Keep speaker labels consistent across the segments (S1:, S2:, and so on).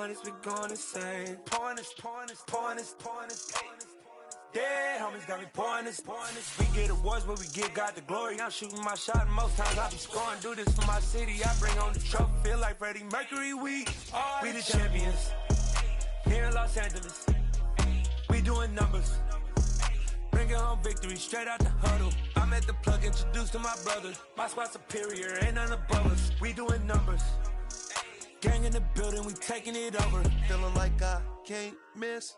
S1: pointers, we going insane. Pointers. Dead homies got me pointers. We get awards, but we got the glory. I'm shooting my shot, and most times I be scoring. Do this for my city, I bring on the trophy. Feel like Freddie Mercury, we the champions. Here in Los Angeles, we doing numbers. Bringing home victory, straight out the huddle. I'm at the plug, introduced to my brothers. My squad superior, ain't none above us. We doing numbers. Gang in the building, we taking it over.
S2: Feeling like I can't miss.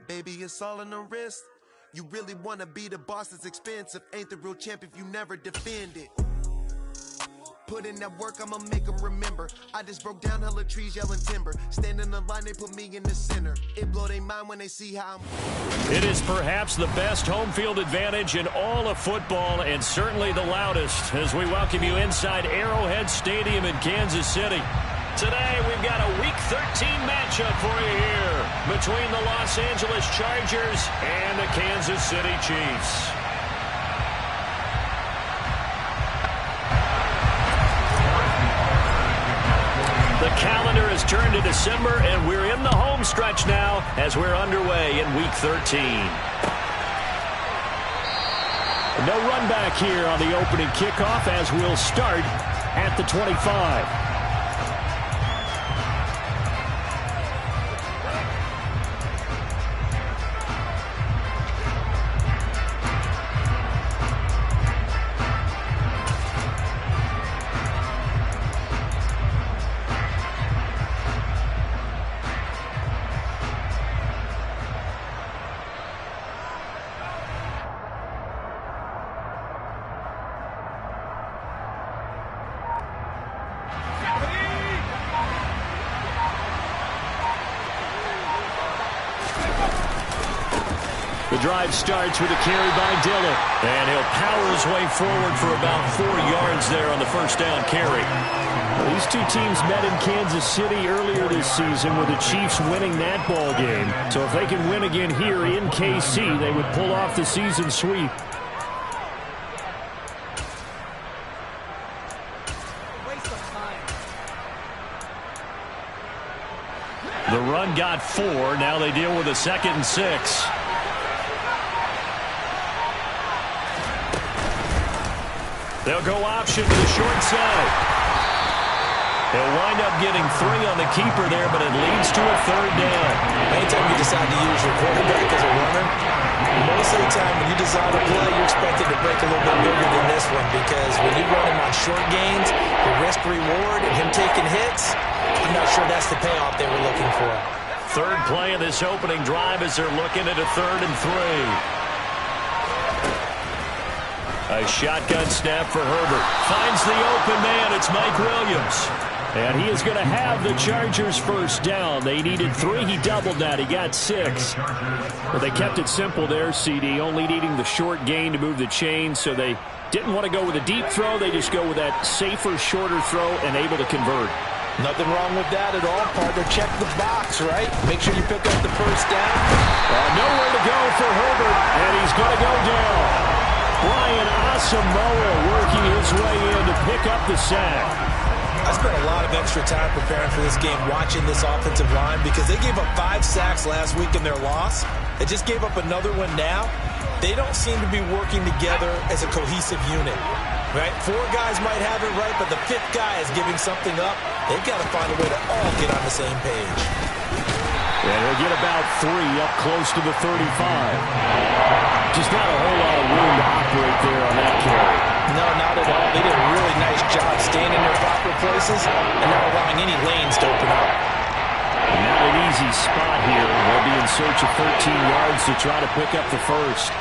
S2: Baby, it's all in the wrist. You really wanna be the boss, it's expensive. Ain't the real champ if you never defend it. Put in that work, I'ma make them remember. I just broke down hella trees, yelling timber. Stand in the line, they put me in the center. It blow their mind when they see how I'm...
S3: It is perhaps the best home field advantage in all of football, and certainly the loudest, as we welcome you inside Arrowhead Stadium in Kansas City. Today, we've got a Week 13 matchup for you here between the Los Angeles Chargers and the Kansas City Chiefs. The calendar has turned to December, and we're in the home stretch now as we're underway in Week 13. No run back here on the opening kickoff as we'll start at the 25. Drive starts with a carry by Dillon, and he'll power his way forward for about 4 yards there on the first down carry. Well, these two teams met in Kansas City earlier this season with the Chiefs winning that ball game. So if they can win again here in KC, they would pull off the season sweep. The run got 4. Now they deal with a 2nd and 6. They'll go option to the short side. They'll wind up getting 3 on the keeper there, but it leads to a 3rd down.
S4: Anytime you decide to use your quarterback as a runner, most of the time when you design a play, you're expected to break a little bit bigger than this one, because when you run him on short gains, the risk-reward and him taking hits, I'm not sure that's the payoff they were looking for.
S3: 3rd play of this opening drive as they're looking at a 3rd and 3. A shotgun snap for Herbert. Finds the open man. It's Mike Williams. And he is going to have the Chargers first down. They needed 3. He doubled that. He got 6. But they kept it simple there, CD, only needing the short gain to move the chain. So they didn't want to go with a deep throw. They just go with that safer, shorter throw and able to convert.
S4: Nothing wrong with that at all, partner. Check the box, right? Make sure you pick up the first down.
S3: Nowhere to go for Herbert, and he's going to go down. Brian Asamoah working his way in to pick up the sack.
S4: I spent a lot of extra time preparing for this game, watching this offensive line, because they gave up 5 sacks last week in their loss. They just gave up another one now. They don't seem to be working together as a cohesive unit. Right? 4 guys might have it right, but the 5th guy is giving something up. They've got to find a way to all get on the same page.
S3: And he'll get about 3 up close to the 35. Just not a whole lot of room to operate there on that carry.
S4: No, not at all. They did a really nice job staying in their proper places and not allowing any lanes to open up.
S3: Not an easy spot here. They'll be in search of 13 yards to try to pick up the first.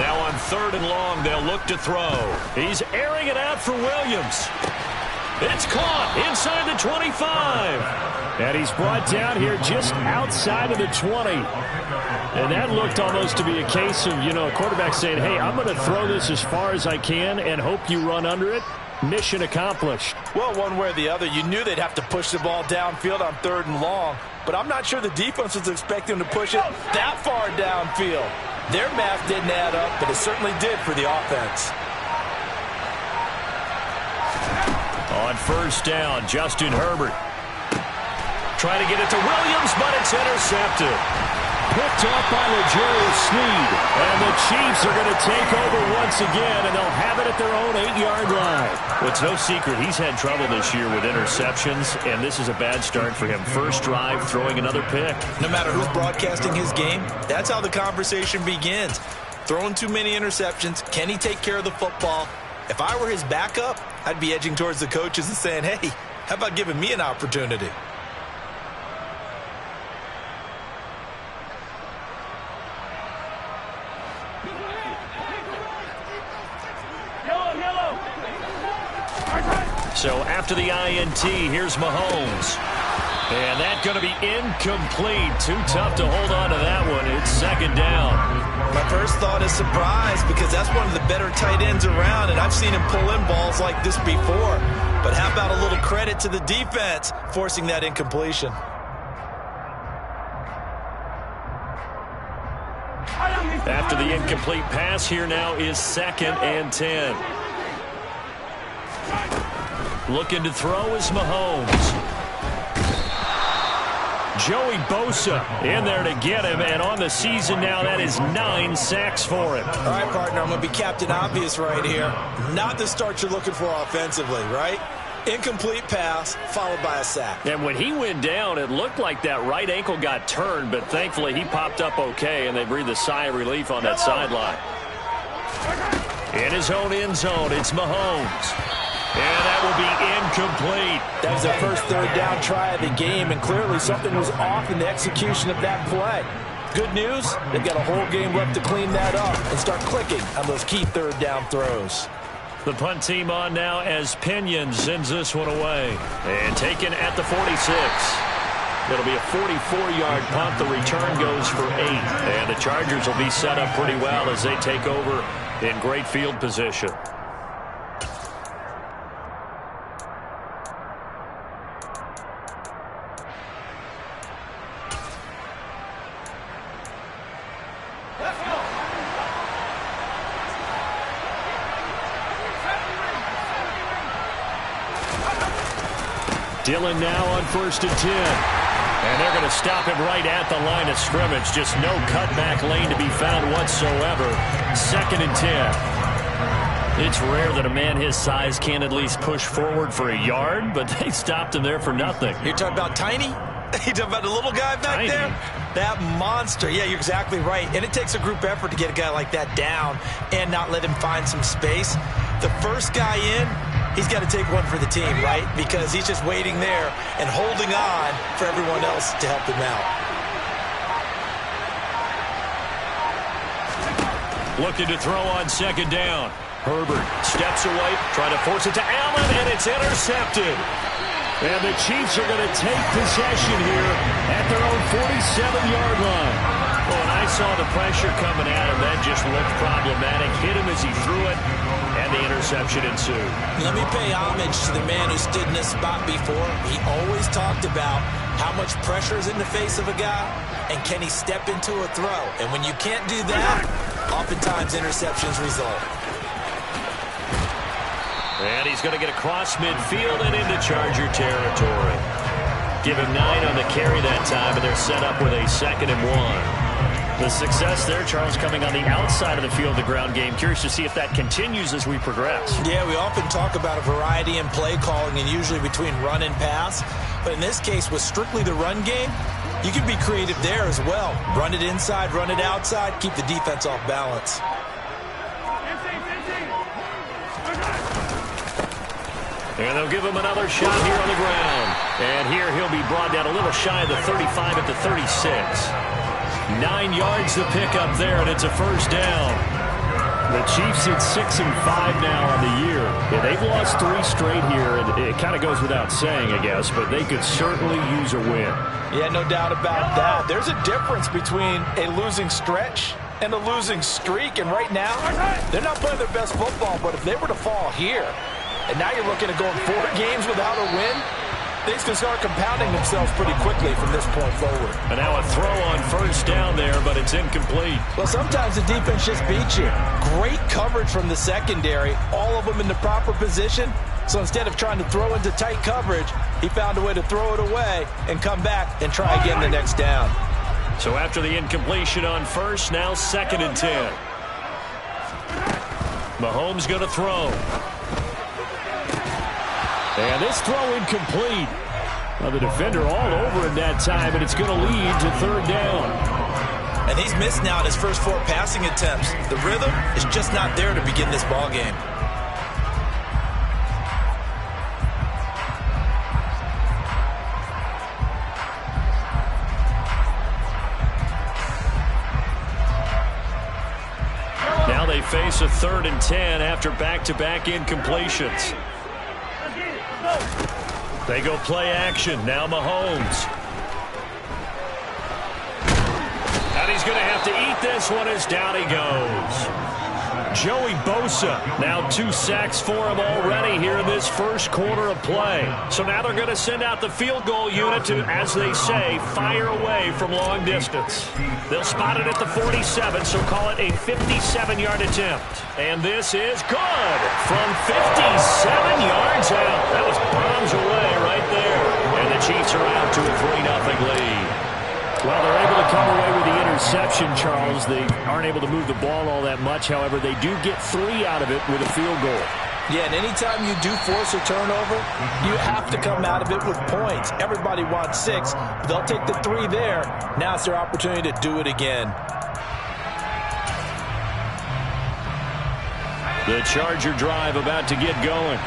S3: Now on 3rd and long, they'll look to throw. He's airing it out for Williams. It's caught inside the 25. And he's brought down here just outside of the 20. And that looked almost to be a case of, a quarterback saying, hey, I'm going to throw this as far as I can and hope you run under it. Mission accomplished.
S4: Well, one way or the other, you knew they'd have to push the ball downfield on 3rd and long. But I'm not sure the defense was expecting them to push it that far downfield. Their math didn't add up, but it certainly did for the offense.
S3: On 1st down, Justin Herbert. trying to get it to Williams, but it's intercepted. Picked off by L'Jarius Sneed. And the Chiefs are going to take over once again, and they'll have it at their own 8-yard line. Well, it's no secret he's had trouble this year with interceptions, and this is a bad start for him. First drive, throwing another pick.
S4: No matter who's broadcasting his game, that's how the conversation begins. Throwing too many interceptions. Can he take care of the football? If I were his backup, I'd be edging towards the coaches and saying, hey, how about giving me an opportunity?
S3: So after the INT, here's Mahomes. And that's going to be incomplete. Too tough to hold on to that one. It's second down.
S4: My first thought is surprise because that's one of the better tight ends around, and I've seen him pull in balls like this before. But how about a little credit to the defense forcing that incompletion?
S3: After the incomplete pass, here now is 2nd and 10. Looking to throw is Mahomes. Joey Bosa in there to get him, and on the season now, that is 9 sacks for him.
S4: All right, partner, I'm going to be Captain Obvious right here. Not the start you're looking for offensively, right? Incomplete pass followed by a sack.
S3: And when he went down, it looked like that right ankle got turned, but thankfully he popped up okay, and they breathed a sigh of relief on that sideline. In his own end zone, it's Mahomes. And that will be incomplete.
S4: That was their first third down try of the game, and clearly something was off in the execution of that play. Good news, they've got a whole game left to clean that up and start clicking on those key third down throws.
S3: The punt team on now as Pinion sends this one away. And taken at the 46. It'll be a 44-yard punt. The return goes for 8. And the Chargers will be set up pretty well as they take over in great field position. Dillon now on 1st and 10. And they're going to stop him right at the line of scrimmage. Just no cutback lane to be found whatsoever. 2nd and 10. It's rare that a man his size can't at least push forward for a yard, but they stopped him there for nothing.
S4: You're talking about tiny? You're talking about the little guy back there? That monster. Yeah, you're exactly right. And it takes a group effort to get a guy like that down and not let him find some space. The first guy in, he's got to take one for the team, right? Because he's just waiting there and holding on for everyone else to help him out.
S3: Looking to throw on 2nd down. Herbert steps away, trying to force it to Allen, and it's intercepted. And the Chiefs are going to take possession here at their own 47-yard line. Well, when I saw the pressure coming at him, that just looked problematic. Hit him as he threw it, and the interception ensued.
S4: Let me pay homage to the man who stood in this spot before. He always talked about how much pressure is in the face of a guy, and can he step into a throw. And when you can't do that, oftentimes interceptions result.
S3: And he's going to get across midfield and into Charger territory. Give him 9 on the carry that time, and they're set up with a 2nd and 1. The success there, Charles, coming on the outside of the field, the ground game. Curious to see if that continues as we progress.
S4: Yeah, we often talk about a variety in play calling and usually between run and pass. But in this case, with strictly the run game, you can be creative there as well. Run it inside, run it outside, keep the defense off balance.
S3: And they'll give him another shot here on the ground. And here he'll be brought down a little shy of the 35 at the 36. 9 yards to pick up there, and it's a first down. The Chiefs at 6-5 now on the year. Yeah, they've lost 3 straight here, and it kind of goes without saying, I guess, but they could certainly use a win.
S4: Yeah, no doubt about that. There's a difference between a losing stretch and a losing streak, and right now, they're not playing their best football, but if they were to fall here, and now you're looking at going 4 games without a win, things can start compounding themselves pretty quickly from this point forward.
S3: And now a throw on first down there, but it's incomplete.
S4: Well, sometimes the defense just beats you. Great coverage from the secondary, all of them in the proper position, So instead of trying to throw into tight coverage, he found a way to throw it away and come back and try again the next down.
S3: So after the incompletion on first, now 2nd and 10. Mahomes going to throw. And this throw incomplete. Well, the defender all over him that time, and it's going to lead to 3rd down.
S4: And he's missed now in his first 4 passing attempts. The rhythm is just not there to begin this ball game.
S3: Now they face a 3rd and 10 after back-to-back incompletions. They go play action. Now Mahomes. And he's going to have to eat this one as down he goes. Joey Bosa, now 2 sacks for him already here in this first quarter of play. So now they're going to send out the field goal unit to, as they say, fire away from long distance. They'll spot it at the 47, so call it a 57-yard attempt. And this is good from 57 yards out. That was bombs away right there. And the Chiefs are out to a 3-0 lead. Well, they're able to come away with the interception, Charles. They aren't able to move the ball all that much. However, they do get 3 out of it with a field goal.
S4: Yeah, and anytime you do force a turnover, you have to come out of it with points. Everybody wants 6. They'll take the 3 there. Now it's their opportunity to do it again.
S3: The Charger drive about to get going.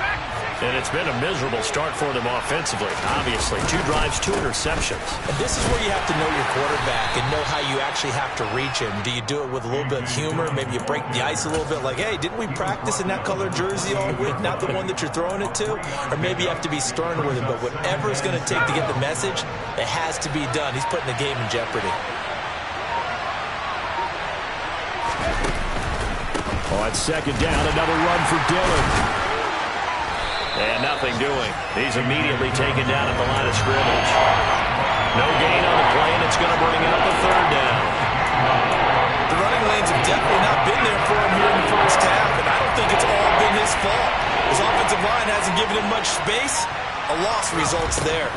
S3: And it's been a miserable start for them offensively. Obviously, 2 drives, 2 interceptions.
S4: And this is where you have to know your quarterback and know how you actually have to reach him. Do you do it with a little bit of humor? Maybe you break the ice a little bit like, hey, didn't we practice in that color jersey all week? Not the one that you're throwing it to? Or maybe you have to be stern with him. But whatever it's going to take to get the message, it has to be done. He's putting the game in jeopardy.
S3: On 2nd down, another run for Dillon. And nothing doing. He's immediately taken down at the line of scrimmage. No gain on the play, and it's going to bring up a 3rd down.
S4: The running lanes have definitely not been there for him here in the first half, and I don't think it's all been his fault. His offensive line hasn't given him much space. A loss results there.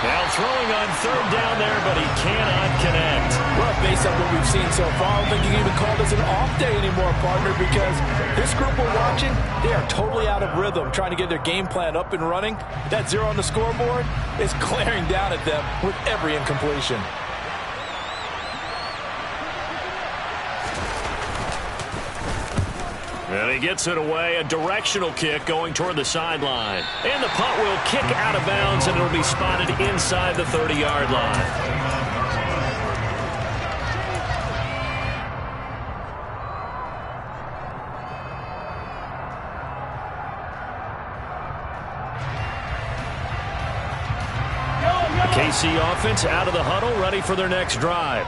S3: Now throwing on 3rd down there, but he cannot connect.
S4: Well, based on what we've seen so far, I don't think you can even call this an off day anymore, partner, because this group we're watching, they are totally out of rhythm, trying to get their game plan up and running. That 0 on the scoreboard is glaring down at them with every incompletion.
S3: And he gets it away, a directional kick going toward the sideline. And the punt will kick out of bounds, and it'll be spotted inside the 30-yard line. The KC offense out of the huddle, ready for their next drive.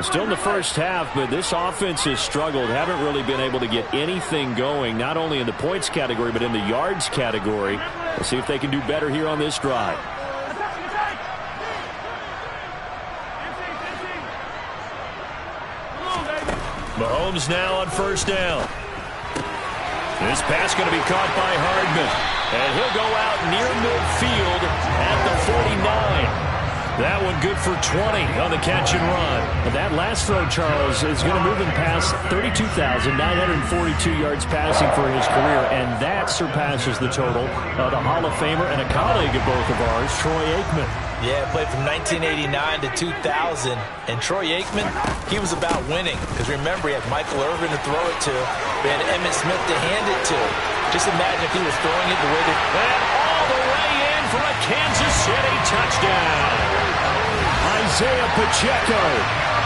S3: Still in the first half, but this offense has struggled. Haven't really been able to get anything going, not only in the points category, but in the yards category. We'll see if they can do better here on this drive. Mahomes now on 1st down. This pass going to be caught by Hardman. And he'll go out near midfield at the 49. That one good for 20 on the catch and run. But that last throw, Charles, is going to move him past 32,942 yards passing for his career, and that surpasses the total of the Hall of Famer and a colleague of both of ours, Troy Aikman.
S4: Yeah, played from 1989 to 2000, and Troy Aikman, he was about winning. Because remember, he had Michael Irvin to throw it to, he had Emmitt Smith to hand it to. Just imagine if he was throwing it the way that...
S3: And all the way in for a Kansas City touchdown. Isaiah Pacheco,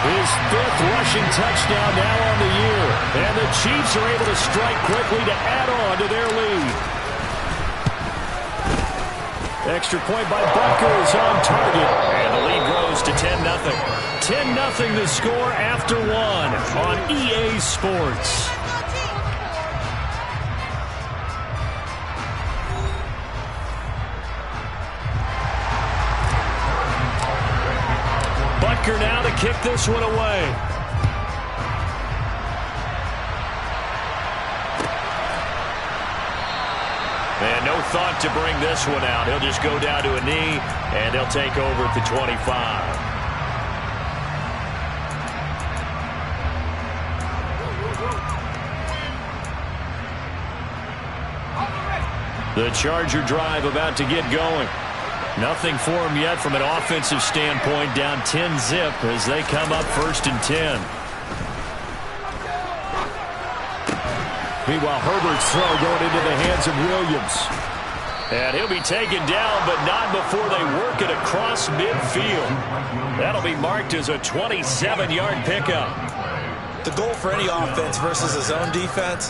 S3: his 5th rushing touchdown now on the year. And the Chiefs are able to strike quickly to add on to their lead. Extra point by Butker is on target. And the lead grows to 10-0. 10-0 the score after 1 on EA Sports. Butker now to kick this one away. thought to bring this one out. He'll just go down to a knee, and he'll take over at the 25. The Charger drive about to get going. Nothing for him yet from an offensive standpoint, down 10-zip as they come up 1st and 10. Meanwhile, Herbert's throw going into the hands of Williams. And he'll be taken down, but not before they work it across midfield. That'll be marked as a 27-yard pickup.
S4: The goal for any offense versus a zone defense,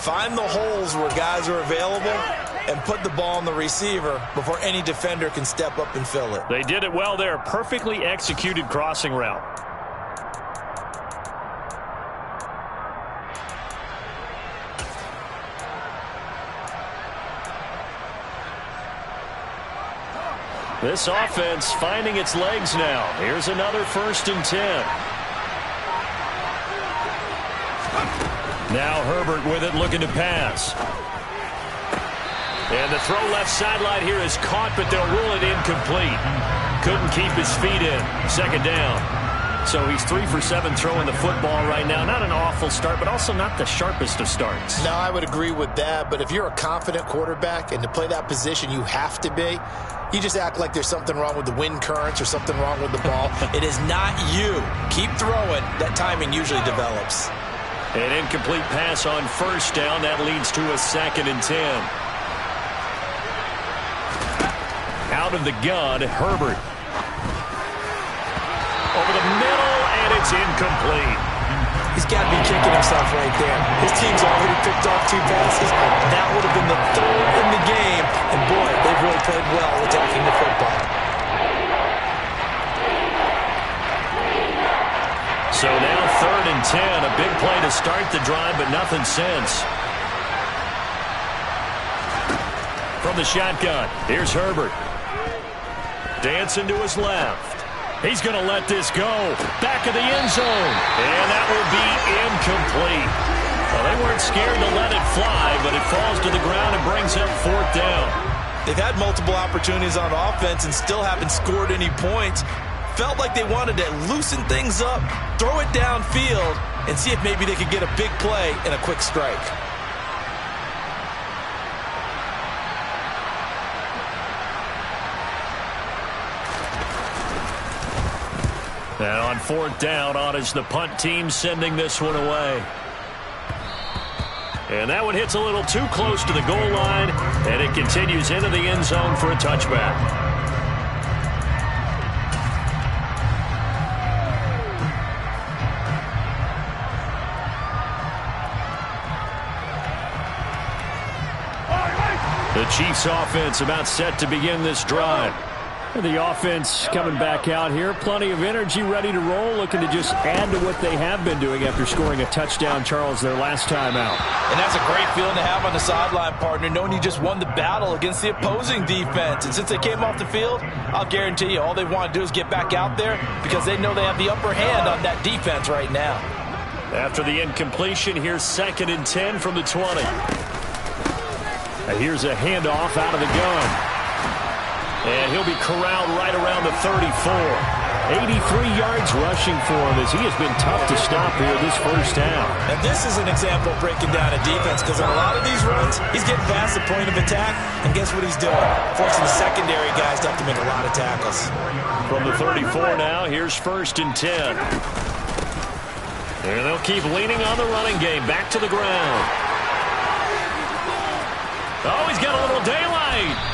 S4: find the holes where guys are available and put the ball on the receiver before any defender can step up and fill it.
S3: They did it well there. Perfectly executed crossing route. This offense finding its legs now. Here's another 1st and 10. Now Herbert with it, looking to pass. And the throw left sideline here is caught, but they'll rule it incomplete. Couldn't keep his feet in. 2nd down. So he's 3 for 7 throwing the football right now. Not an awful start, but also not the sharpest of starts.
S4: No, I would agree with that. But if you're a confident quarterback and to play that position you have to be, you just act like there's something wrong with the wind currents or something wrong with the ball. It is not you. Keep throwing. That timing usually develops.
S3: An incomplete pass on 1st down. That leads to a 2nd and 10. Out of the gun, Herbert. Over the middle, and it's incomplete.
S4: He's got to be kicking himself right there. His team's already picked off 2 passes. That would have been the 3rd in the game. And, boy, they've really played well attacking the football.
S3: So now 3rd and 10. A big play to start the drive, but nothing since. From the shotgun, here's Herbert. Dancing to his left. He's going to let this go. Back of the end zone. And that will be incomplete. Well, they weren't scared to let it fly, but it falls to the ground and brings up 4th down.
S4: They've had multiple opportunities on offense and still haven't scored any points. Felt like they wanted to loosen things up, throw it downfield, and see if maybe they could get a big play and a quick strike.
S3: And on 4th down, on is the punt team sending this one away. And that one hits a little too close to the goal line, and it continues into the end zone for a touchback. The Chiefs offense about set to begin this drive. The offense coming back out here. Plenty of energy, ready to roll, looking to just add to what they have been doing after scoring a touchdown, Charles, their last time out.
S4: And that's a great feeling to have on the sideline, partner, knowing you just won the battle against the opposing defense. And since they came off the field, I'll guarantee you all they want to do is get back out there because they know they have the upper hand on that defense right now.
S3: After the incompletion, here's 2nd and 10 from the 20. Here's a handoff out of the gun. And he'll be corralled right around the 34. 83 yards rushing for him as he has been tough to stop here this first half.
S4: And this is an example of breaking down a defense because in a lot of these runs, he's getting past the point of attack, and guess what he's doing? Forcing the secondary guys to have to make a lot of tackles.
S3: From the 34 now, here's 1st and 10. And they'll keep leaning on the running game. Back to the ground. Oh, he's got a little daylight.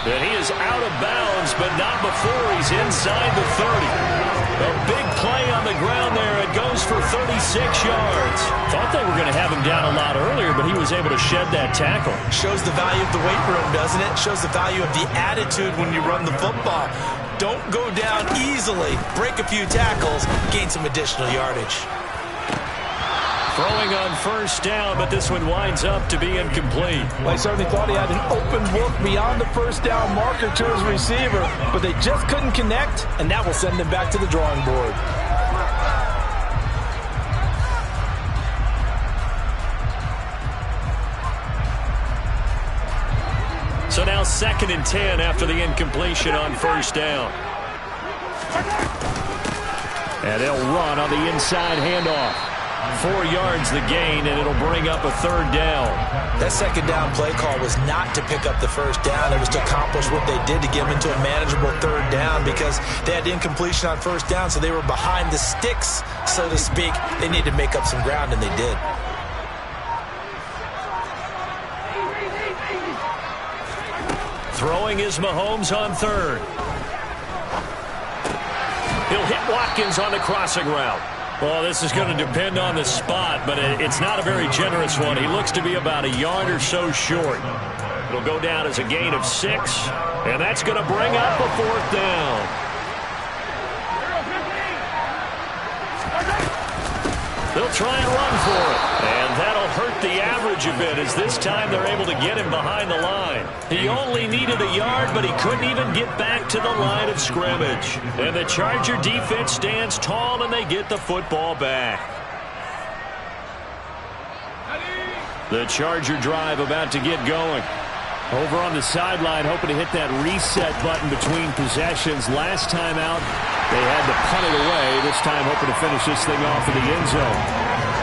S3: And he is out of bounds, but not before he's inside the 30. A big play on the ground there. It goes for 36 yards. Thought they were going to have him down a lot earlier, but he was able to shed that tackle.
S4: Shows the value of the weight room, doesn't it? Shows the value of the attitude when you run the football. Don't go down easily. Break a few tackles. Gain some additional yardage.
S3: Throwing on 1st down, but this one winds up to be incomplete.
S4: Well, I certainly thought he had an open look beyond the 1st down marker to his receiver, but they just couldn't connect, and that will send them back to the drawing board.
S3: So now now 2nd and 10 after the incompletion on first down. And they'll run on the inside handoff. 4 yards the gain, and it'll bring up a 3rd down.
S4: That 2nd down play call was not to pick up the 1st down. It was to accomplish what they did to get them into a manageable 3rd down because they had incompletion on 1st down, so they were behind the sticks, so to speak. They needed to make up some ground, and they did.
S3: Throwing is Mahomes on 3rd. He'll hit Watkins on the crossing route. Well, this is going to depend on the spot, but it's not a very generous one. He looks to be about a yard or so short. It'll go down as a gain of 6, and that's going to bring up a 4th down. They'll try and run for it, and that'll hurt the average a bit as this time they're able to get him behind the line. He only needed a yard, but he couldn't even get back to the line of scrimmage. And the Charger defense stands tall, and they get the football back. The Charger drive about to get going. Over on the sideline, hoping to hit that reset button between possessions. Last time out, they had to punt it away. This time, hoping to finish this thing off in the end zone.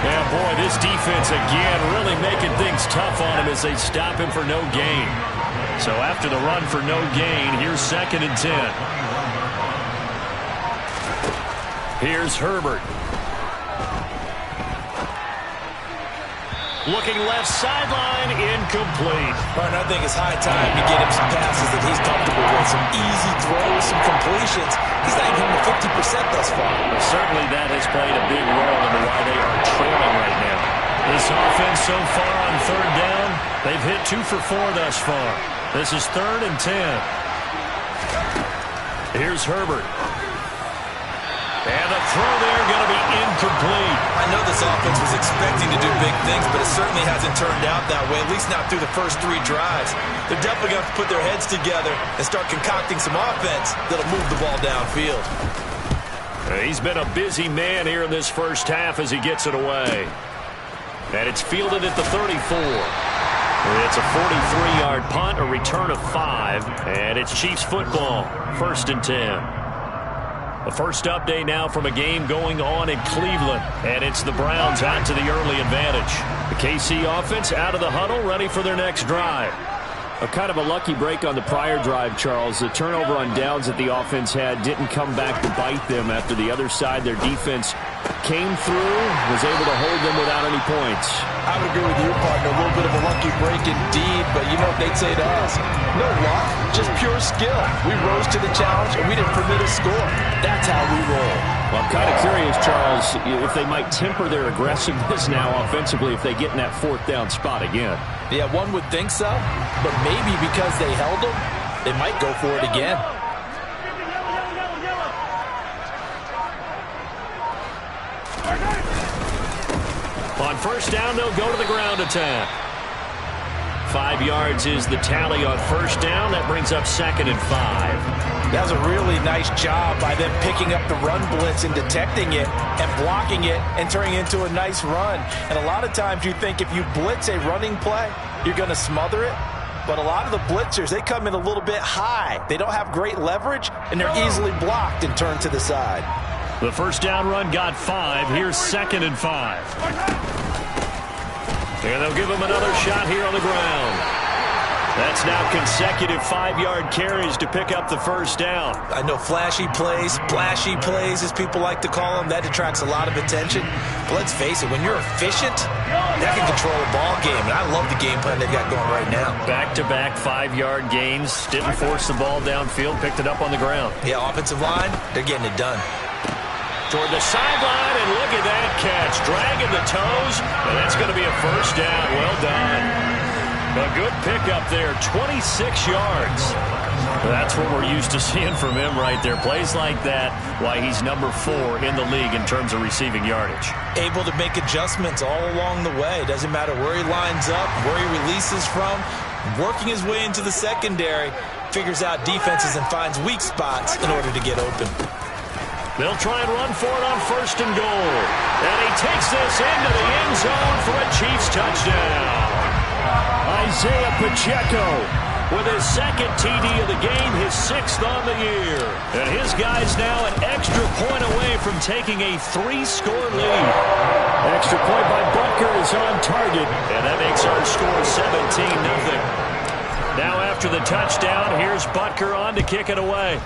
S3: Yeah, boy, this defense again really making things tough on him as they stop him for no gain. So after the run for no gain, here's 2nd and 10. Here's Herbert. Looking left sideline, incomplete.
S4: Martin, I think it's high time to get him some passes that he's comfortable with. Some easy throws, some completions. He's not even hitting the 50% thus far.
S3: Certainly that has played a big role in why they are trailing right now. This offense so far on 3rd down, they've hit 2 for 4 thus far. This is 3rd and 10. Here's Herbert. And the throw there going to be incomplete.
S4: I know this offense was expecting to do big things, but it certainly hasn't turned out that way, at least not through the first 3 drives. They're definitely going to have to put their heads together and start concocting some offense that'll move the ball downfield.
S3: He's been a busy man here in this first half as he gets it away. And it's fielded at the 34. It's a 43-yard punt, a return of 5, and it's Chiefs football, 1st and 10. The first update now from a game going on in Cleveland, and it's the Browns out to the early advantage. The KC offense out of the huddle, ready for their next drive. A kind of a lucky break on the prior drive, Charles. The turnover on downs that the offense had didn't come back to bite them after the other side. Their defense came through, was able to hold them without any points.
S4: I would agree with you, partner. A little bit of a lucky break indeed, but you know what they'd say to us? No luck, just pure skill. We rose to the challenge, and we didn't permit a score. That's how we roll.
S3: Well, I'm kind of curious, Charles, if they might temper their aggressiveness now offensively if they get in that 4th down spot again.
S4: Yeah, one would think so, but maybe because they held them, they might go for it again.
S3: On 1st down, they'll go to the ground attack. 5 yards is the tally on 1st down. That brings up 2nd and 5.
S4: That was a really nice job by them picking up the run blitz and detecting it and blocking it and turning it into a nice run. And a lot of times you think if you blitz a running play, you're going to smother it. But a lot of the blitzers, they come in a little bit high. They don't have great leverage, and they're easily blocked and turned to the side.
S3: The 1st down run got 5. Here's 2nd and 5. And they'll give him another shot here on the ground. That's now consecutive 5-yard carries to pick up the 1st down.
S4: I know flashy plays, splashy plays, as people like to call them, that attracts a lot of attention. But let's face it, when you're efficient, that can control a ball game. And I love the game plan they've got going right now.
S3: Back-to-back 5-yard gains. Didn't force the ball downfield, picked it up on the ground.
S4: Yeah, offensive line, they're getting it done.
S3: Toward the sideline, and look at that catch. Dragging the toes, and that's going to be a 1st down. Well done. A good pickup there, 26 yards. That's what we're used to seeing from him right there. Plays like that, why he's number 4 in the league in terms of receiving yardage.
S4: Able to make adjustments all along the way. Doesn't matter where he lines up, where he releases from. Working his way into the secondary, figures out defenses and finds weak spots in order to get open.
S3: They'll try and run for it on 1st and goal. And he takes this into the end zone for a Chiefs touchdown. Isaiah Pacheco with his second TD of the game, his 6th on the year. And his guy's now an extra point away from taking a 3-score lead. Extra point by Butker is on target, and that makes our score 17-0. Now after the touchdown, here's Butker on to kick it away.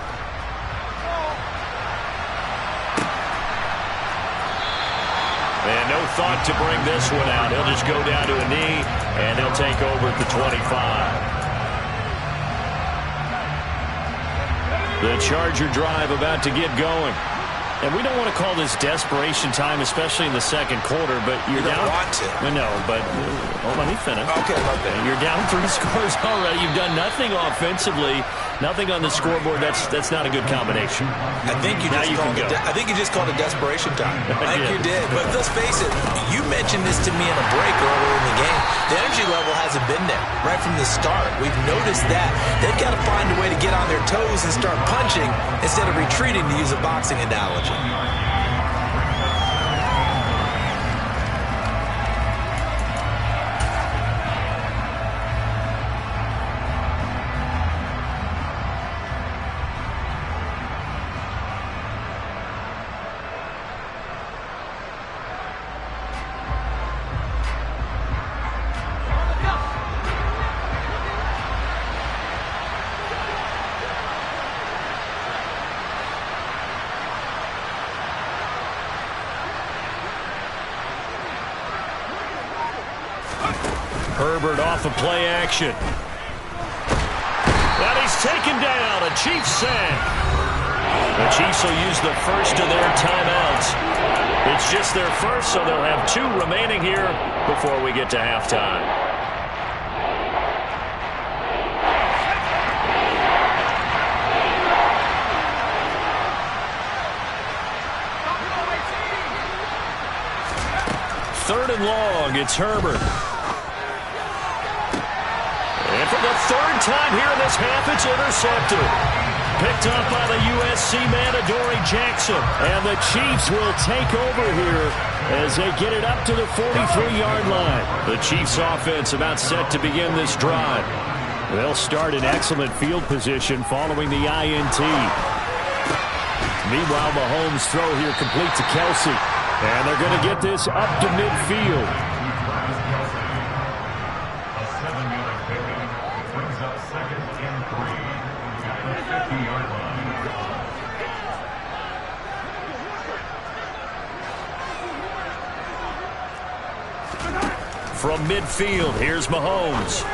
S3: And no thought to bring this one out. He'll just go down to a knee, and he'll take over at the 25. The Charger drive about to get going. And we don't want to call this desperation time, especially in the second quarter, but you're down.
S4: You don't want to.
S3: No, but let me finish.
S4: Okay, okay.
S3: You're down 3 scores already. You've done nothing offensively, nothing on the scoreboard. That's not a good combination.
S4: I think you just called it desperation time. I think you did. But let's face it, you mentioned this to me in a break earlier in the game. The energy level hasn't been there right from the start. We've noticed that. They've got to find a way to get on their toes and start punching instead of retreating, to use a boxing analogy.
S3: Herbert off of play action. And he's taken down. A Chiefs sack. The Chiefs will use the first of their timeouts. It's just their first, so they'll have 2 remaining here before we get to halftime. Third and long, it's Herbert. And for the 3rd time here in this half, it's intercepted. Picked up by the USC man, Adoree Jackson. And the Chiefs will take over here as they get it up to the 43-yard line. The Chiefs offense about set to begin this drive. They'll start in excellent field position following the INT. Meanwhile, Mahomes' throw here complete to Kelsey. And they're going to get this up to midfield. From midfield, here's Mahomes.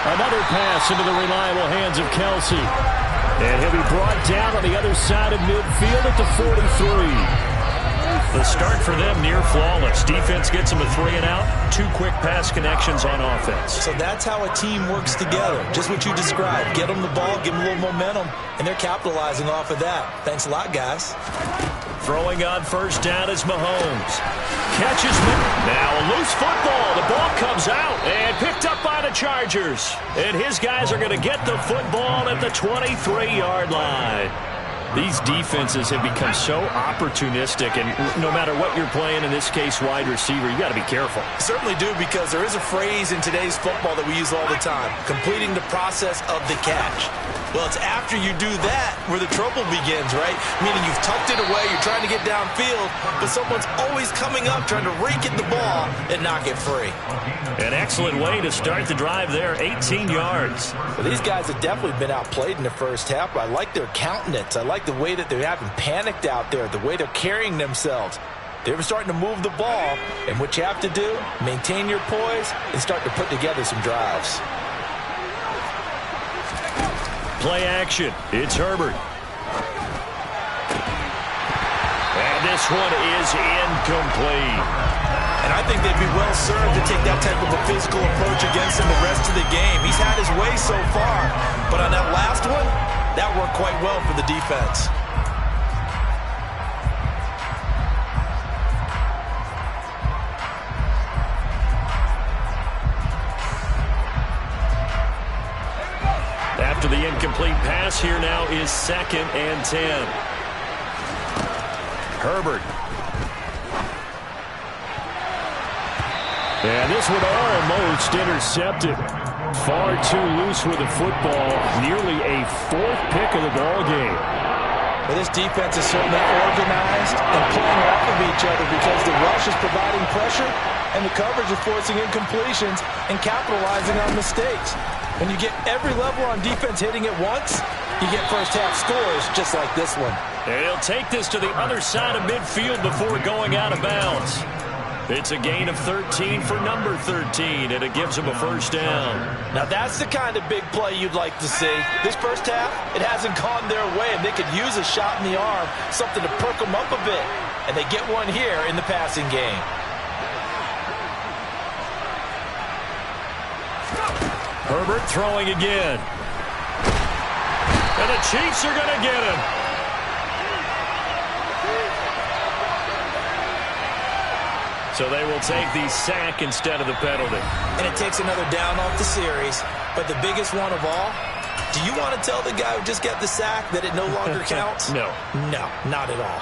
S3: Another pass into the reliable hands of Kelsey. And he'll be brought down on the other side of midfield at the 43. The start for them near flawless. Defense gets them a 3-and-out. 2 quick pass connections on offense.
S4: So that's how a team works together. Just what you described. Get them the ball, give them a little momentum, and they're capitalizing off of that. Thanks a lot, guys.
S3: Throwing on first down is Mahomes. Catches now a loose football. The ball comes out and picked up by the Chargers. And his guys are going to get the football at the 23-yard line. These defenses have become so opportunistic, and no matter what you're playing, in this case wide receiver, you got to be careful.
S4: Certainly do, because there is a phrase in today's football that we use all the time: completing the process of the catch. Well, it's after you do that where the trouble begins, right? Meaning you've tucked it away, you're trying to get downfield, but someone's always coming up trying to rake at the ball and knock it free.
S3: An excellent way to start the drive there, 18 yards.
S4: Well, these guys have definitely been outplayed in the first half, but I like their countenance. I like the way that they haven't panicked out there, the way they're carrying themselves. They were starting to move the ball, and what you have to do, maintain your poise and start to put together some drives.
S3: Play action. It's Herbert. And this one is incomplete.
S4: And I think they'd be well served to take that type of a physical approach against him the rest of the game. He's had his way so far, but on that last one, that worked quite well for the defense.
S3: After the incomplete pass, here now is 2nd and 10. Herbert. And this one almost intercepted. Far too loose with the football. Nearly a fourth pick of the ball game.
S4: But this defense is certainly organized and playing off of each other because the rush is providing pressure and the coverage is forcing incompletions and capitalizing on mistakes. When you get every level on defense hitting at once, you get first-half scores just like this one.
S3: And he'll take this to the other side of midfield before going out of bounds. It's a gain of 13 for number 13, and it gives him a first down.
S4: Now that's the kind of big play you'd like to see. This first half, it hasn't gone their way, and they could use a shot in the arm, something to perk them up a bit. And they get one here in the passing game.
S3: Herbert throwing again. And the Chiefs are going to get him. So they will take the sack instead of the penalty.
S4: And it takes another down off the series. But the biggest one of all, do you want to tell the guy who just got the sack that it no longer counts?
S3: No.
S4: No, not at all.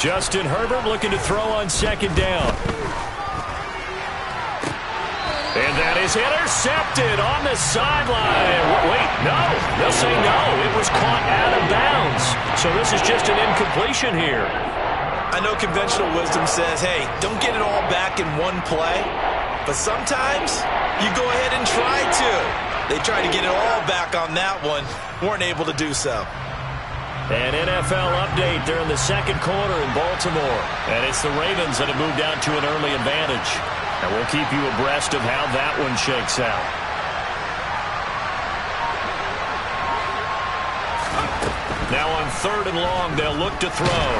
S3: Justin Herbert looking to throw on second down. And that is intercepted on the sideline. Wait, no. They'll say no. It was caught out of bounds. So this is just an incompletion here.
S4: I know conventional wisdom says, hey, don't get it all back in one play. But sometimes you go ahead and try to. They tried to get it all back on that one. Weren't able to do so.
S3: An NFL update there in the second quarter in Baltimore. And it's the Ravens that have moved out to an early advantage. And we'll keep you abreast of how that one shakes out. Now on third and long, they'll look to throw.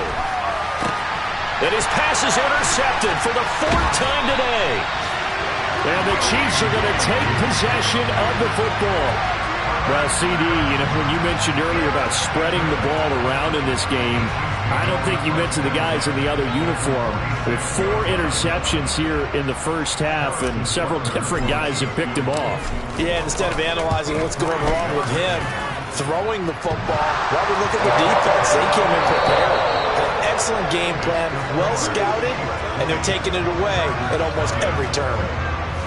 S3: And his pass is intercepted for the fourth time today. And the Chiefs are going to take possession of the football. Well, CD, when you mentioned earlier about spreading the ball around in this game, I don't think you meant to the guys in the other uniform. With 4 interceptions here in the first half, and several different guys have picked him off.
S4: Yeah, instead of analyzing what's going wrong with him, throwing the football, while we look at the defense, they came in prepared. An excellent game plan, well scouted, and they're taking it away at almost every turn.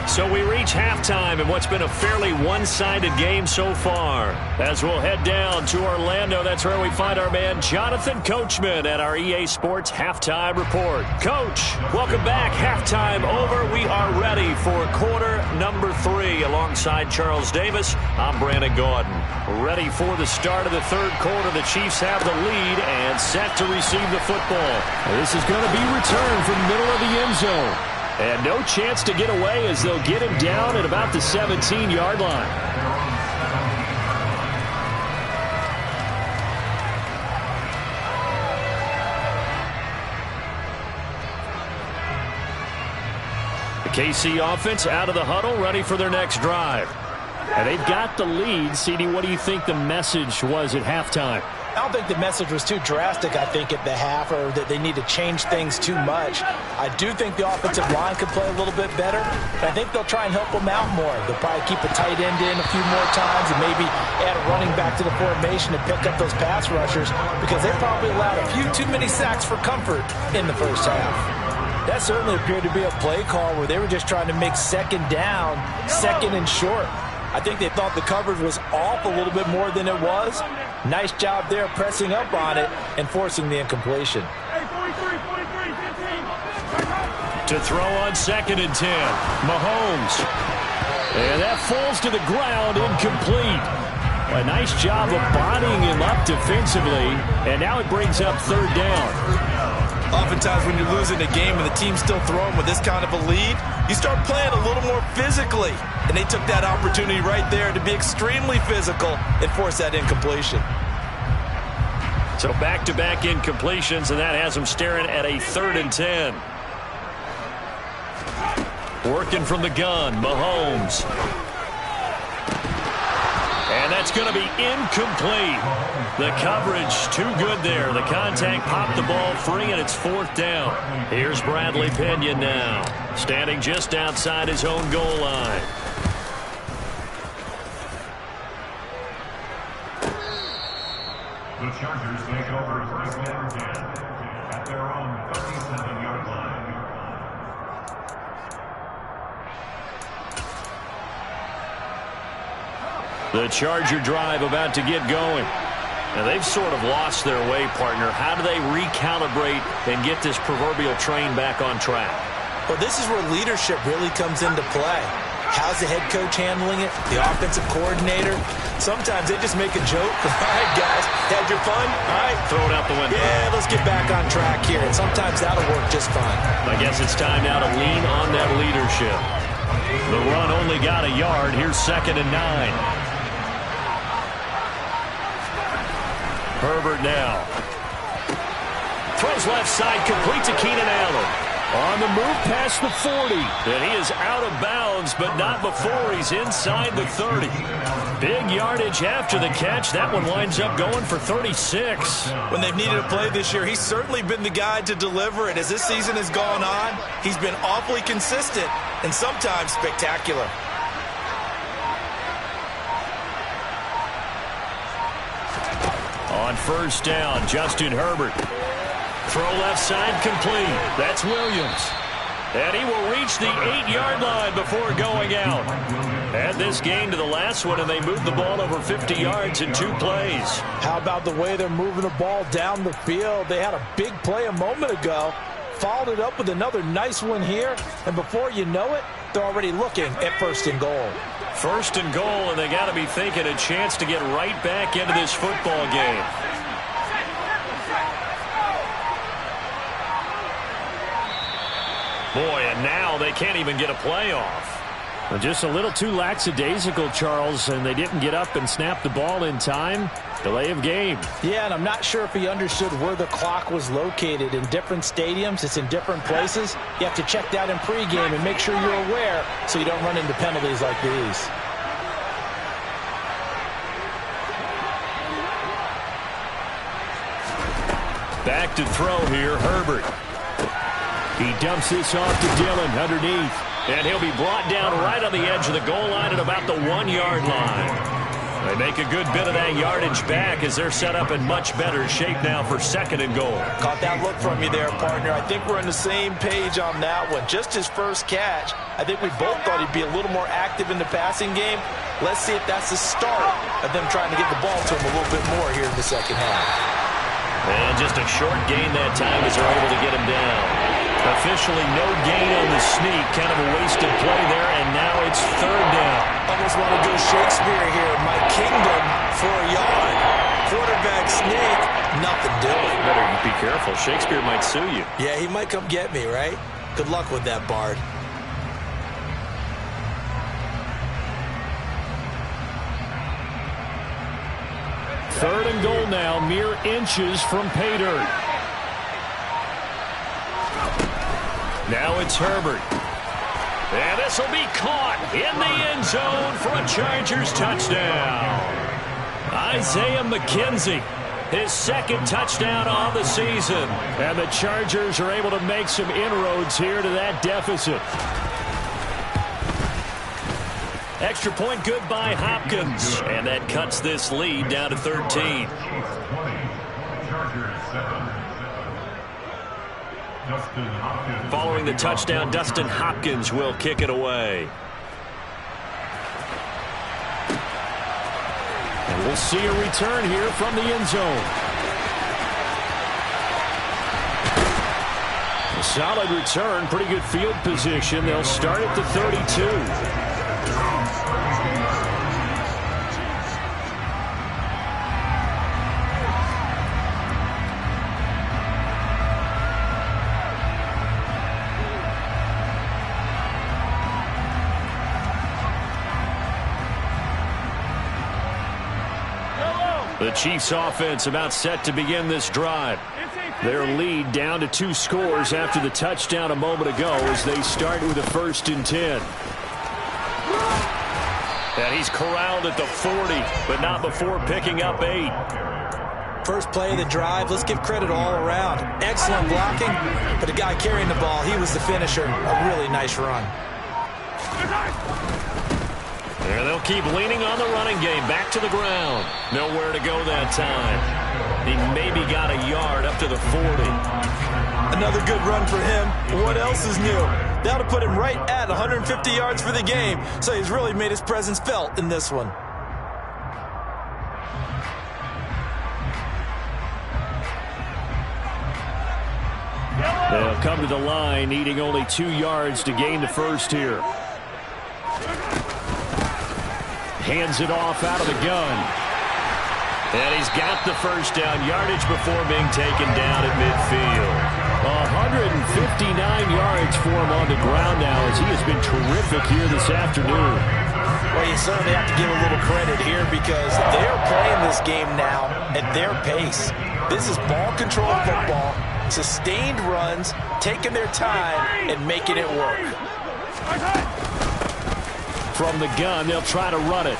S3: So we reach halftime in what's been a fairly one-sided game so far. As we'll head down to Orlando, that's where we find our man Jonathan Coachman at our EA Sports Halftime Report. Coach, welcome back. Halftime over. We are ready for quarter number 3. Alongside Charles Davis, I'm Brandon Gordon. Ready for the start of the third quarter. The Chiefs have the lead and set to receive the football. This is going to be returned from the middle of the end zone. And no chance to get away as they'll get him down at about the 17-yard line. The KC offense out of the huddle, ready for their next drive. And they've got the lead. CD, what do you think the message was at halftime?
S4: I don't think the message was too drastic, I think, at the half, or that they need to change things too much. I do think the offensive line could play a little bit better, but I think they'll try and help them out more. They'll probably keep a tight end in a few more times and maybe add a running back to the formation to pick up those pass rushers, because they probably allowed a few too many sacks for comfort in the first half. That certainly appeared to be a play call where they were just trying to make second down, second and short. I think they thought the coverage was off a little bit more than it was. Nice job there pressing up on it and forcing the incompletion.
S3: To throw on second and 10, Mahomes. And that falls to the ground, incomplete. A nice job of bodying him up defensively, and now it brings up third down.
S4: Oftentimes when you're losing a game and the team's still throwing with this kind of a lead, you start playing a little more physically. And they took that opportunity right there to be extremely physical and force that incompletion.
S3: So back-to-back incompletions, and that has them staring at a third and 10. Working from the gun, Mahomes. And that's going to be incomplete. The coverage too good there. The contact popped the ball free, and it's fourth down. Here's Bradley Pinion now, standing just outside his own goal line.
S5: The Chargers take over first and 10 at their own 37-yard line.
S3: The Charger drive about to get going. Now, they've sort of lost their way, partner. How do they recalibrate and get this proverbial train back on track?
S4: Well, this is where leadership really comes into play. How's the head coach handling it? The offensive coordinator? Sometimes they just make a joke. All right, guys, had your fun? All right.
S3: Throw it out the window.
S4: Yeah, let's get back on track here. And sometimes that'll work just fine.
S3: I guess it's time now to lean on that leadership. The run only got a yard. Here's 2nd and 9. Herbert now. Throws left side, complete to Keenan Allen. On the move past the 40. And he is out of bounds, but not before he's inside the 30. Big yardage after the catch. That one winds up going for 36.
S4: When they've needed a play this year, he's certainly been the guy to deliver it. As this season has gone on, he's been awfully consistent and sometimes spectacular.
S3: On first down, Justin Herbert. Throw left side complete. That's Williams. And he will reach the 8-yard line before going out. Add this game to the last one, and they moved the ball over 50 yards in 2 plays.
S4: How about the way they're moving the ball down the field? They had a big play a moment ago. Followed it up with another nice one here. And before you know it, they're already looking at 1st and goal.
S3: 1st and goal, and they got to be thinking a chance to get right back into this football game. Boy, and now they can't even get a playoff.
S6: Well, just a little too lackadaisical, Charles, and they didn't get up and snap the ball in time. Delay of game.
S4: Yeah, and I'm not sure if he understood where the clock was located. In different stadiums, it's in different places. You have to check that in pregame and make sure you're aware so you don't run into penalties like these.
S3: Back to throw here, Herbert.
S6: He dumps this off to Dillon underneath.
S3: And he'll be brought down right on the edge of the goal line at about the 1-yard line. They make a good bit of that yardage back as they're set up in much better shape now for 2nd and goal.
S4: Caught that look from you there, partner. I think we're on the same page on that one. Just his first catch. I think we both thought he'd be a little more active in the passing game. Let's see if that's the start of them trying to get the ball to him a little bit more here in the second half.
S3: And just a short gain that time as they're able to get him down. Officially no gain on the sneak. Kind of a wasted play there, and now it's 3rd down.
S4: Almost want to go Shakespeare here. My kingdom for a yard. Quarterback sneak, nothing doing.
S3: Better be careful. Shakespeare might sue you.
S4: Yeah, he might come get me, right? Good luck with that, Bard.
S6: Third and goal now, mere inches from pay dirt.
S3: Now it's Herbert. And this will be caught in the end zone for a Chargers touchdown. Isaiah McKenzie, his 2nd touchdown on the season.
S6: And the Chargers are able to make some inroads here to that deficit.
S3: Extra point good by Hopkins. And that cuts this lead down to 13. Following the touchdown, Dustin Hopkins will kick it away.
S6: And we'll see a return here from the end zone. A solid return, pretty good field position. They'll start at the 32.
S3: The Chiefs offense about set to begin this drive. Their lead down to 2 scores after the touchdown a moment ago as they start with a 1st and 10. And he's corralled at the 40, but not before picking up 8.
S4: First play of the drive, let's give credit all around. Excellent blocking, but the guy carrying the ball, he was the finisher. A really nice run.
S3: And they'll keep leaning on the running game. Back to the ground. Nowhere to go that time.
S6: He maybe got a yard up to the 40.
S4: Another good run for him. What else is new? That'll put him right at 150 yards for the game, so he's really made his presence felt in this one.
S3: They'll come to the line, needing only 2 yards to gain the first here. Hands it off out of the gun. And he's got the first down yardage before being taken down at midfield. 159 yards for him on the ground now as he has been terrific here this afternoon.
S4: Well, you certainly have to give a little credit here because they're playing this game now at their pace. This is ball control football, sustained runs, taking their time and making it work.
S3: From the gun, they'll try to run it.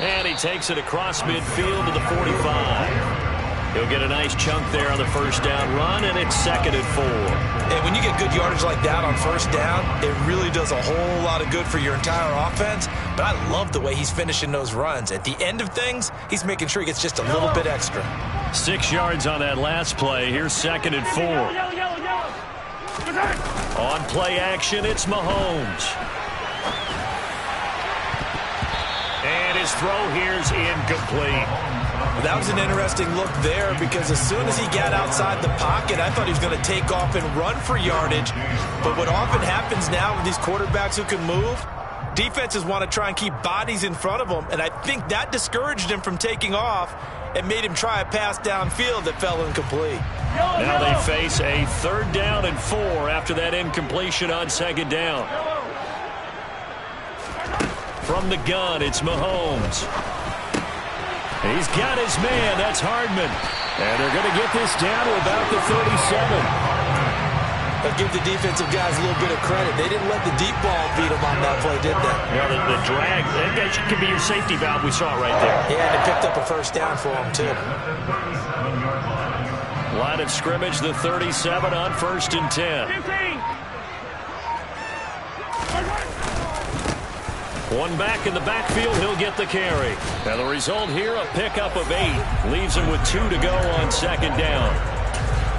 S3: And he takes it across midfield to the 45. He'll get a nice chunk there on the first down run, and it's 2nd and 4.
S4: And when you get good yardage like that on first down, it really does a whole lot of good for your entire offense. But I love the way he's finishing those runs. At the end of things, he's making sure he gets just a little bit extra.
S3: 6 yards on that last play. Here's 2nd and 4. On play action, it's Mahomes. And his throw here's incomplete.
S4: That was an interesting look there because as soon as he got outside the pocket, I thought he was going to take off and run for yardage. But what often happens now with these quarterbacks who can move, defenses want to try and keep bodies in front of them, and I think that discouraged him from taking off and made him try a pass downfield that fell incomplete.
S3: Now they face a 3rd down and 4 after that incompletion on 2nd down. From the gun, it's Mahomes. He's got his man. That's Hardman. And they're going to get this down to about the 37.
S4: I'll give the defensive guys a little bit of credit. They didn't let the deep ball beat them on that play, did they?
S3: Well, the drag, that could be your safety valve. We saw it right there.
S4: Yeah, they picked up a first down for him, too.
S3: Line of scrimmage, the 37 on 1st and 10. One back in the backfield, he'll get the carry. Now the result here, a pickup of 8. Leaves him with 2 to go on 2nd down.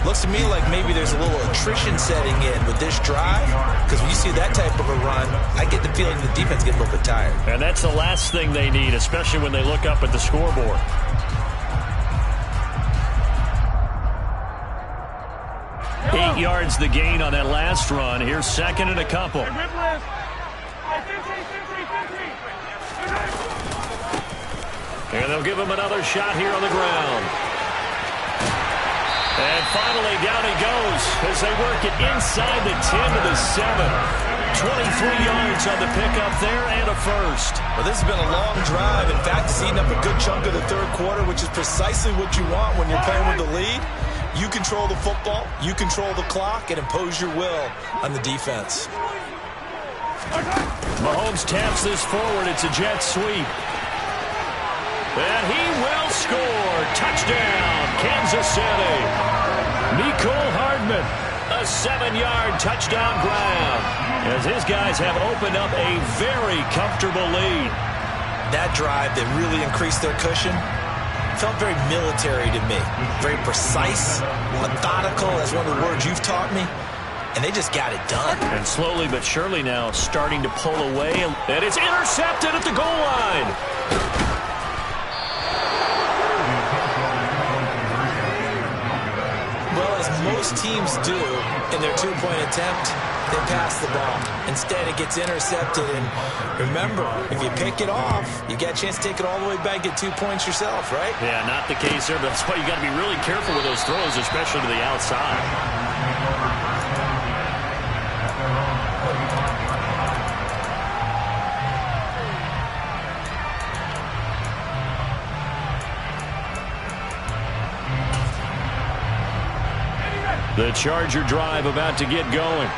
S4: Looks to me like maybe there's a little attrition setting in with this drive, because when you see that type of a run, I get the feeling the defense gets a little bit tired.
S3: And that's the last thing they need, especially when they look up at the scoreboard. Eight yards the gain on that last run. Here's 2nd and a couple. And they'll give him another shot here on the ground. And finally, down he goes as they work it inside the 10 to the 7. 23 yards on the pickup there and a first.
S4: Well, this has been a long drive. In fact, it's eaten up a good chunk of the 3rd quarter, which is precisely what you want when you're playing with the lead. You control the football, you control the clock, and impose your will on the defense.
S3: Mahomes taps this forward. It's a jet sweep. And he will score. Touchdown, Kansas City. Mecole Hardman, a 7-yard touchdown grab as his guys have opened up a very comfortable lead.
S4: That drive that really increased their cushion felt very military to me. Very precise, methodical. That's one of the words you've taught me. And they just got it done.
S3: And slowly but surely now starting to pull away. And it's intercepted at the goal line.
S4: Well, as most teams do in their 2-point attempt, they pass the ball. Instead, it gets intercepted. And remember, if you pick it off, you got a chance to take it all the way back, get 2 points yourself, right?
S3: Yeah, not the case there. But that's why you got to be really careful with those throws, especially to the outside. The Charger drive about to get going.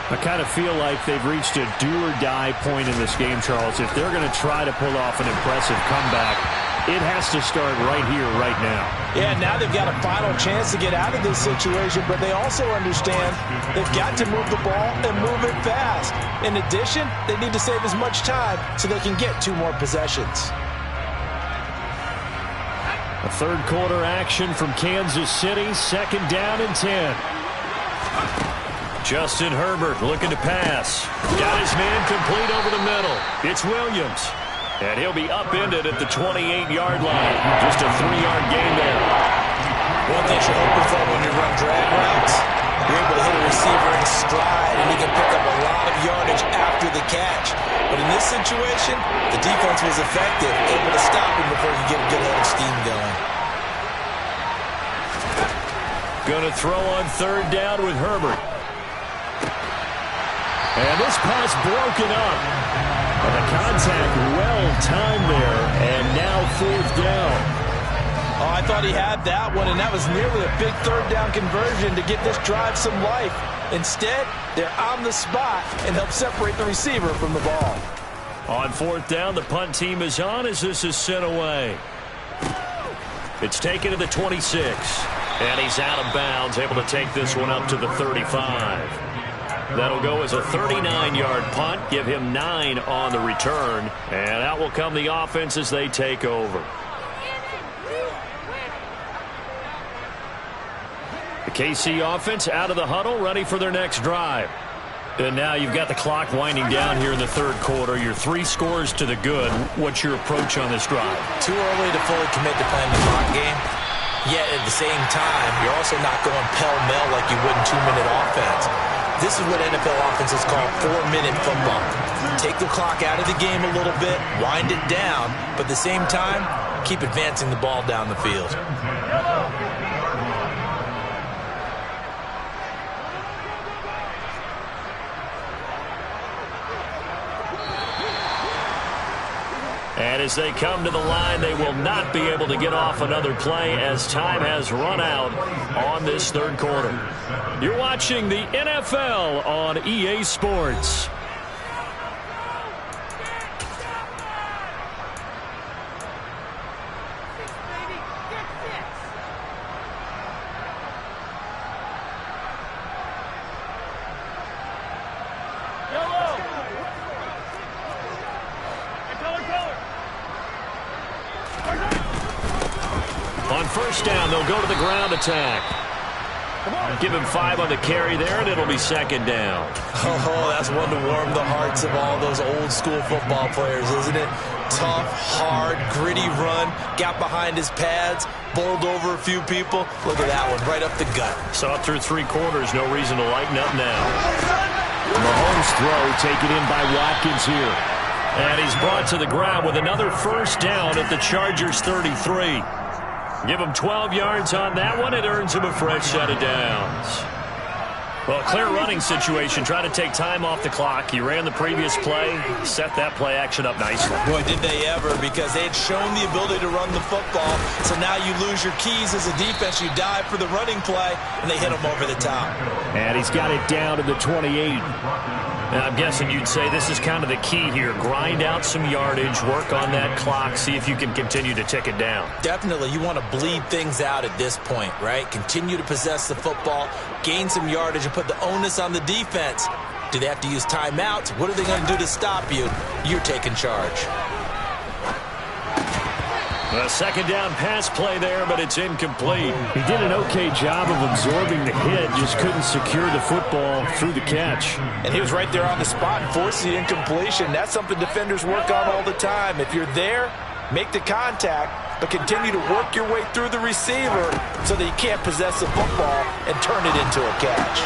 S3: I kind of feel like they've reached a do-or-die point in this game, Charles. If they're going to try to pull off an impressive comeback, it has to start right here, right now.
S4: Yeah, now they've got a final chance to get out of this situation, but they also understand they've got to move the ball and move it fast. In addition, they need to save as much time so they can get 2 more possessions.
S3: A third quarter action from Kansas City. 2nd down and 10. Justin Herbert looking to pass. Got his man complete over the middle. It's Williams. And he'll be upended at the 28-yard line. Just a 3-yard gain there.
S4: One thing you're hoping for when you run drag routes, you're able to hit a receiver in stride, and he can pick up a lot of yardage after the catch. But in this situation, the defense was effective, able to stop him before he get a good head of steam going.
S3: Going to throw on 3rd down with Herbert. And this pass broken up. And the contact well-timed there, and now 4th down.
S4: Oh, I thought he had that one, and that was nearly a big 3rd down conversion to get this drive some life. Instead, they're on the spot and help separate the receiver from the ball.
S3: On 4th down, the punt team is on as this is sent away. It's taken to the 26, and he's out of bounds, able to take this one up to the 35. That'll go as a 39-yard punt, give him 9 on the return, and out will come the offense as they take over. The KC offense out of the huddle, ready for their next drive. And now you've got the clock winding down here in the 3rd quarter. You're 3 scores to the good. What's your approach on this drive?
S4: Too early to fully commit to playing the clock game. Yet at the same time, you're also not going pell-mell like you would in 2-minute offense. This is what NFL offenses call 4-minute football. Take the clock out of the game a little bit, wind it down, but at the same time, keep advancing the ball down the field.
S3: And as they come to the line, they will not be able to get off another play as time has run out on this 3rd quarter. You're watching the NFL on EA Sports. On 1st down, they'll go to the ground attack. Give him 5 on the carry there, and it'll be 2nd down.
S4: Oh, that's one to warm the hearts of all those old-school football players, isn't it? Tough, hard, gritty run, got behind his pads, bowled over a few people. Look at that one, right up the gut.
S3: Saw it through 3 quarters, no reason to lighten up now. Mahomes' throw taken in by Watkins here. And he's brought to the ground with another 1st down at the Chargers' 33. Give him 12 yards on that one. It earns him a fresh set of downs. Well, clear running situation. Try to take time off the clock. He ran the previous play, set that play action up nicely.
S4: Boy, did they ever, because they had shown the ability to run the football. So now you lose your keys as a defense. You dive for the running play, and they hit him over the top.
S3: And he's got it down to the 28. And I'm guessing you'd say this is kind of the key here. Grind out some yardage, work on that clock, see if you can continue to tick it down.
S4: Definitely. You want to bleed things out at this point, right? Continue to possess the football, gain some yardage, and put the onus on the defense. Do they have to use timeouts? What are they going to do to stop you? You're taking charge.
S3: A 2nd down pass play there, but it's incomplete. He did an okay job of absorbing the hit, just couldn't secure the football through the catch.
S4: And he was right there on the spot and forced the incompletion. That's something defenders work on all the time. If you're there, make the contact, but continue to work your way through the receiver so that you can't possess the football and turn it into a catch.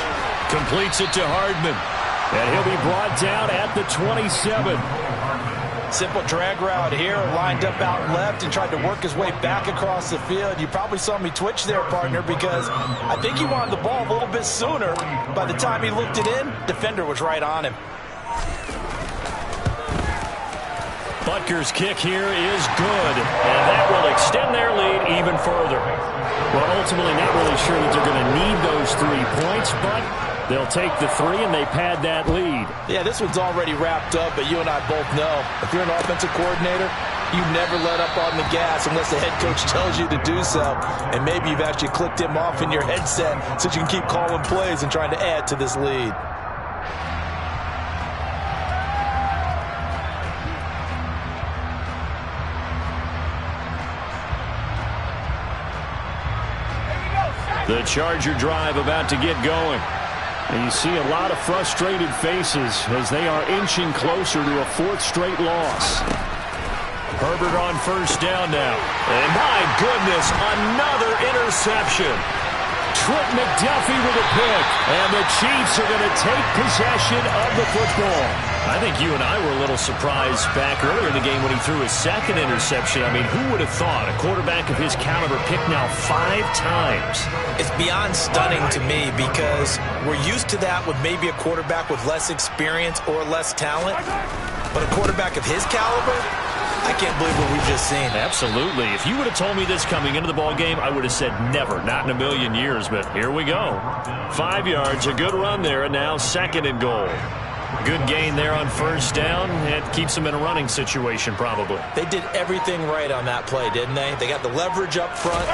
S3: Completes it to Hardman, and he'll be brought down at the 27.
S4: Simple drag route here, lined up out left and tried to work his way back across the field. You probably saw me twitch there, partner, because I think he wanted the ball a little bit sooner. By the time he looked it in, defender was right on him.
S3: Butker's kick here is good, and that will extend their lead even further. Well, ultimately not really sure that they're going to need those 3 points, but they'll take the 3 and they pad that lead.
S4: Yeah, this one's already wrapped up, but you and I both know if you're an offensive coordinator, you never let up on the gas unless the head coach tells you to do so. And maybe you've actually clicked him off in your headset so you can keep calling plays and trying to add to this lead.
S3: The Charger drive about to get going. And you see a lot of frustrated faces as they are inching closer to a fourth straight loss. Herbert on first down now. And my goodness, another interception. Trent McDuffie with a pick. And the Chiefs are going to take possession of the football. I think you and I were a little surprised back earlier in the game when he threw his second interception. I mean, who would have thought a quarterback of his caliber picked now 5 times?
S4: It's beyond stunning to me because we're used to that with maybe a quarterback with less experience or less talent. But a quarterback of his caliber, I can't believe what we've just seen.
S3: Absolutely. If you would have told me this coming into the ball game, I would have said never, not in a million years. But here we go. 5 yards, a good run there, and now 2nd and goal. Good gain there on first down. It keeps them in a running situation, probably.
S4: They did everything right on that play, didn't they? They got the leverage up front,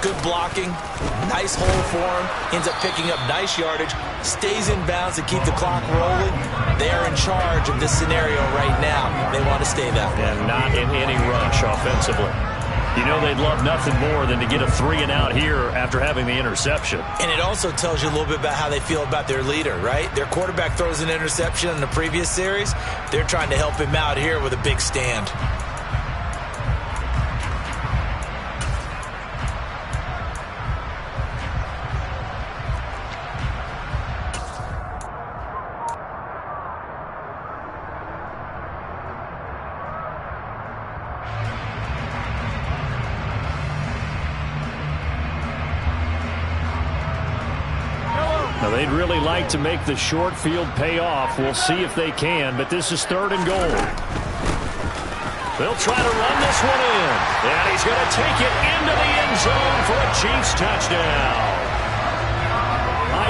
S4: good blocking, nice hole for him, ends up picking up nice yardage, stays in bounds to keep the clock rolling. They are in charge of this scenario right now. They want to stay that way.
S3: And not in any rush offensively. You know they'd love nothing more than to get a 3-and-out here after having the interception.
S4: And it also tells you a little bit about how they feel about their leader, right? Their quarterback throws an interception in the previous series. They're trying to help him out here with a big stand.
S3: Now, they'd really like to make the short field pay off. We'll see if they can, but this is 3rd and goal. They'll try to run this one in, and he's going to take it into the end zone for a Chiefs touchdown.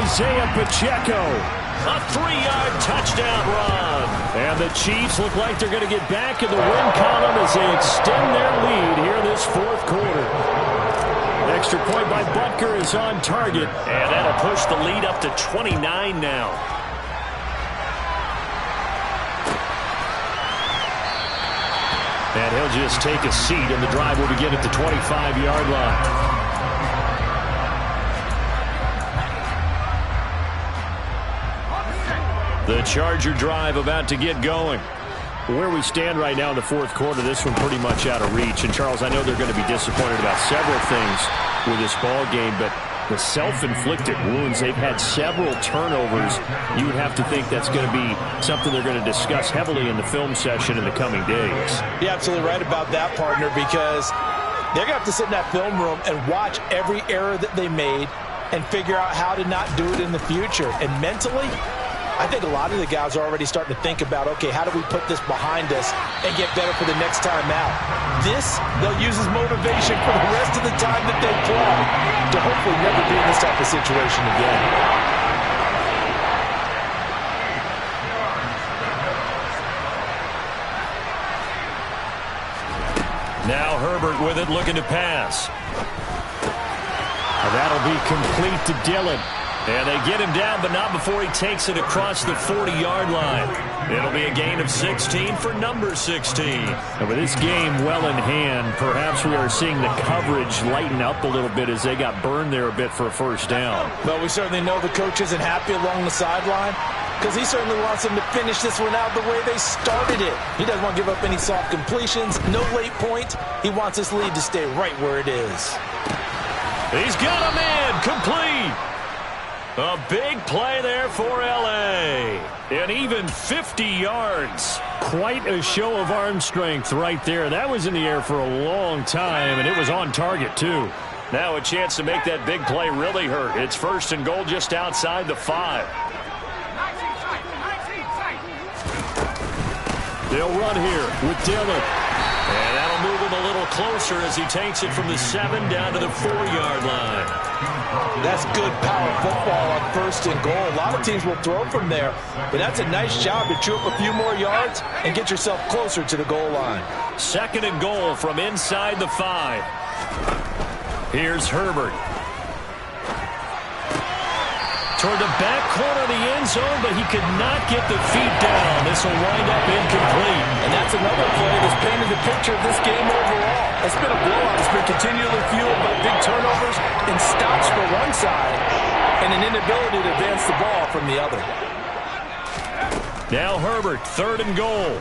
S3: Isaiah Pacheco, a 3-yard touchdown run. And the Chiefs look like they're going to get back in the win column as they extend their lead here this 4th quarter. Extra point by Butker is on target, and that'll push the lead up to 29 now. And he'll just take a seat, and the drive will begin at the 25-yard line. The Charger drive about to get going. Where we stand right now in the 4th quarter, this one pretty much out of reach. And, Charles, I know they're going to be disappointed about several things with this ball game, but the self-inflicted wounds, they've had several turnovers. You would have to think that's going to be something they're going to discuss heavily in the film session in the coming days.
S4: You're absolutely right about that, partner, because they're going to have to sit in that film room and watch every error that they made and figure out how to not do it in the future. And mentally, I think a lot of the guys are already starting to think about, okay, how do we put this behind us and get better for the next time out? This, they'll use as motivation for the rest of the time that they play to hopefully never be in this type of situation again.
S3: Now Herbert with it, looking to pass. And that'll be complete to Dillon. And they get him down, but not before he takes it across the 40-yard line. It'll be a gain of 16 for number 16. And with this game well in hand, perhaps we are seeing the coverage lighten up a little bit as they got burned there a bit for a first down.
S4: Well, we certainly know the coach isn't happy along the sideline because he certainly wants them to finish this one out the way they started it. He doesn't want to give up any soft completions, no late points. He wants this lead to stay right where it is.
S3: He's got a man complete. A big play there for L.A. And even 50 yards. Quite a show of arm strength right there. That was in the air for a long time, and it was on target, too. Now a chance to make that big play really hurt. It's 1st and goal just outside the 5. They'll run here with Dillon. And that'll move him a little closer as he takes it from the 7 down to the 4-yard line.
S4: That's good power football on 1st and goal. A lot of teams will throw from there, but that's a nice job to chew up a few more yards and get yourself closer to the goal line.
S3: 2nd and goal from inside the 5. Here's Herbert.
S6: toward the back corner of the end zone, but he could not get the feet down. This will wind up incomplete.
S4: And that's another play that's painted the picture of this game overall. It's been a blowout. It's been continually fueled by big turnovers and stops for one side and an inability to advance the ball from the other.
S6: Now Herbert, 3rd and goal.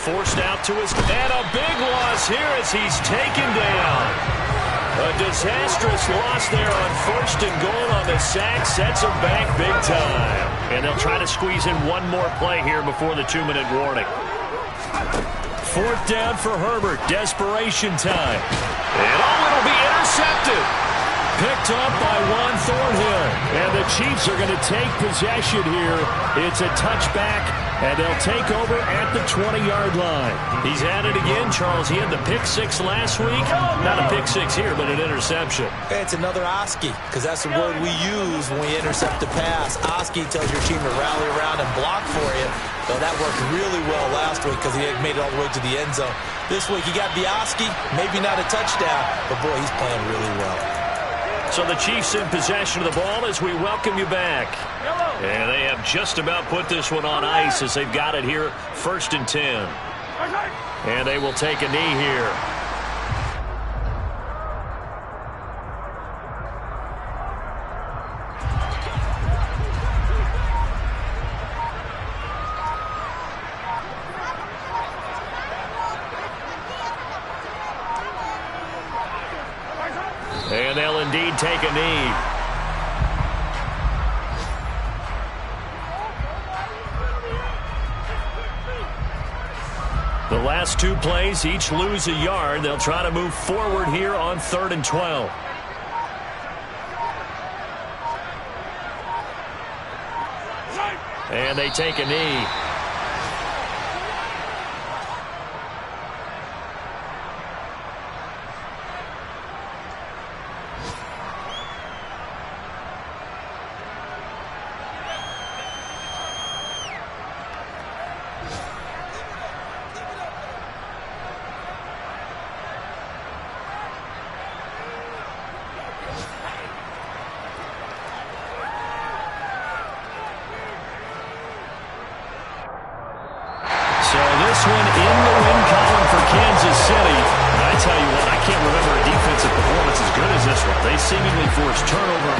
S6: Forced out to his, and a big loss here as he's taken down. A disastrous loss there on 1st and goal on the sack. Sets him back big time. And they'll try to squeeze in one more play here before the 2-minute warning. 4th down for Herbert. Desperation time. And it'll be intercepted. Picked up by Juan Thornhill. And the Chiefs are going to take possession here. It's a touchback, and they'll take over at the 20-yard line. He's at it again, Charles. He had the pick-6 last week. Not a pick-6 here, but an interception.
S4: It's another Oski, because that's the word we use when we intercept a pass. Oski tells your team to rally around and block for you. So that worked really well last week because he had made it all the way to the end zone. This week he got the Oski, maybe not a touchdown, but boy, he's playing really well.
S6: So the Chiefs in possession of the ball as we welcome you back. And they have just about put this one on ice as they've got it here, 1st and 10. And they will take a knee here. And they'll indeed take a knee. The last 2 plays, each lose a yard. They'll try to move forward here on 3rd and 12. And they take a knee. This one in the win column for Kansas City. And I tell you what, I can't remember a defensive performance as good as this one. They seemingly forced turnover